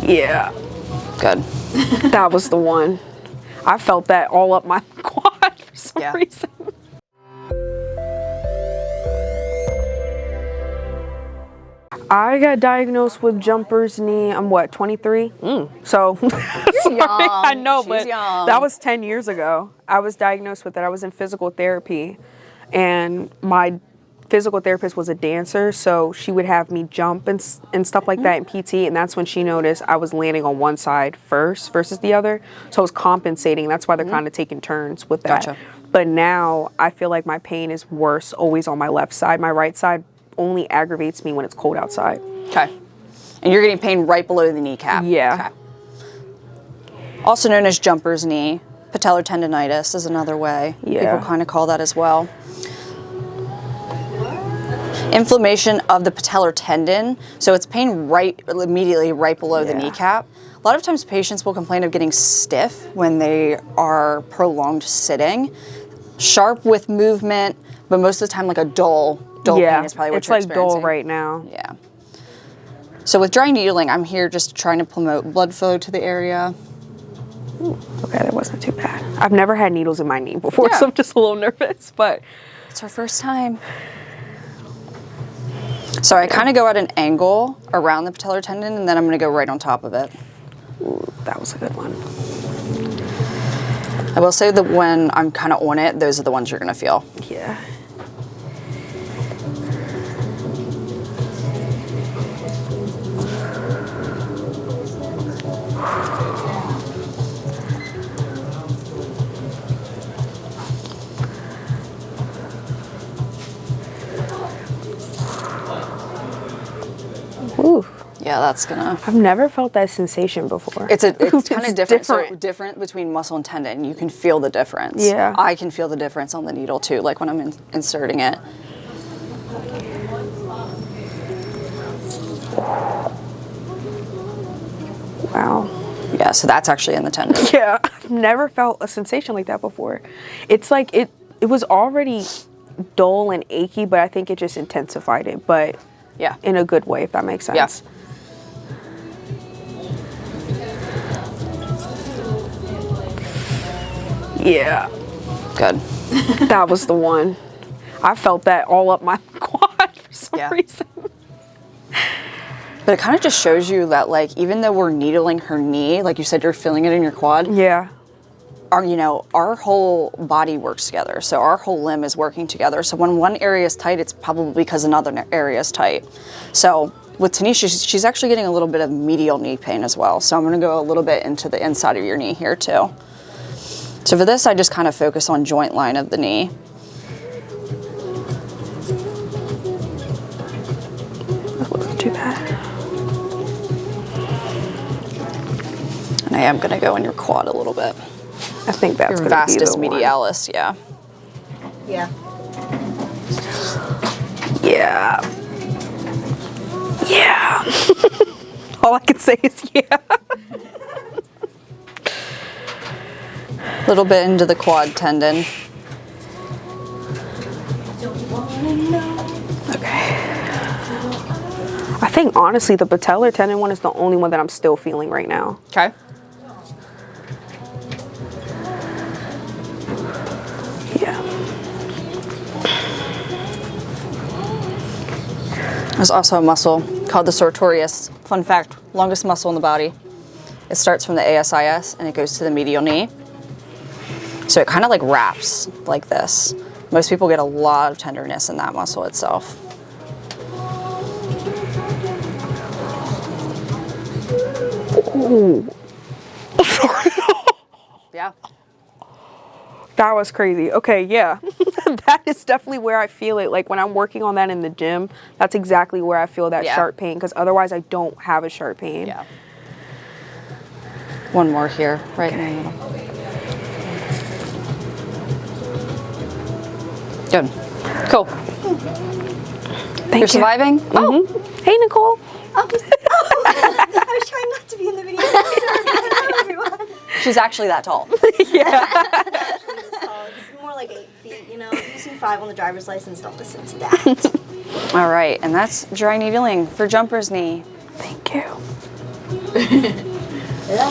Yeah. Good. That was the one. I felt that all up my quad for some reason. I got diagnosed with jumper's knee. I'm what, 23? So, sorry, I know, but that was 10 years ago. I was diagnosed with it. I was in physical therapy, and my physical therapist was a dancer, so she would have me jump and stuff like that in PT, and that's when she noticed I was landing on one side first versus the other. So I was compensating. That's why they're kind of taking turns with that. Gotcha. But now I feel like my pain is worse always on my left side. My right side only aggravates me when it's cold outside. Okay. And you're getting pain right below the kneecap. Yeah. Okay. Also known as jumper's knee. Patellar tendinitis is another way. Yeah. People kind of call that as well. Inflammation of the patellar tendon. So it's pain immediately right below the kneecap. A lot of times patients will complain of getting stiff when they are prolonged sitting. Sharp with movement, but most of the time like a dull pain is probably what you're experiencing. It's like dull right now. Yeah. So with dry needling, I'm here just trying to promote blood flow to the area. Ooh, okay, that wasn't too bad. I've never had needles in my knee before, so I'm just a little nervous, but it's our first time. So I kind of go at an angle around the patellar tendon, and then I'm going to go right on top of it. Ooh, that was a good one. I will say that when I'm kind of on it, those are the ones you're going to feel. Yeah. Ooh. Yeah, that's gonna... I've never felt that sensation before. It's kind of different. So different between muscle and tendon. You can feel the difference. Yeah. I can feel the difference on the needle too, like when I'm inserting it. Wow. Yeah, so that's actually in the tendon. Yeah, I've never felt a sensation like that before. It's like it was already dull and achy, but I think it just intensified it, but yeah, in a good way, if that makes sense. Yeah. Yeah. Good. That was the one. I felt that all up my quad for some reason. But it kind of just shows you that, like, even though we're needling her knee, like you said, you're feeling it in your quad. Yeah. Our whole body works together. So our whole limb is working together. So when one area is tight, it's probably because another area is tight. So with Tanisha, she's actually getting a little bit of medial knee pain as well. So I'm going to go a little bit into the inside of your knee here too. So for this, I just kind of focus on joint line of the knee. That wasn't too bad. And I am going to go in your quad a little bit. I think that's your going to be the vastus medialis, yeah. Yeah. Yeah. Yeah. All I can say is yeah. A little bit into the quad tendon. Okay. I think honestly the patellar tendon one is the only one that I'm still feeling right now. Okay. Yeah. There's also a muscle called the sartorius. Fun fact, longest muscle in the body. It starts from the ASIS and it goes to the medial knee. So it kind of like wraps like this. Most people get a lot of tenderness in that muscle itself. Ooh. Sorry. Yeah. That was crazy. Okay, yeah. That is definitely where I feel it. Like when I'm working on that in the gym, that's exactly where I feel that sharp pain, because otherwise I don't have a sharp pain. Yeah. One more here, right in the middle. Good. Cool. You're surviving? Mm-hmm. Oh. Hey, Nicole. Oh. I was trying not to be in the video. Hello, everyone. She's actually that tall. Yeah. It's more like 8 feet, you know. Using 5 on the driver's license, don't listen to that. All right, and that's dry needling for jumper's knee. Thank you. La,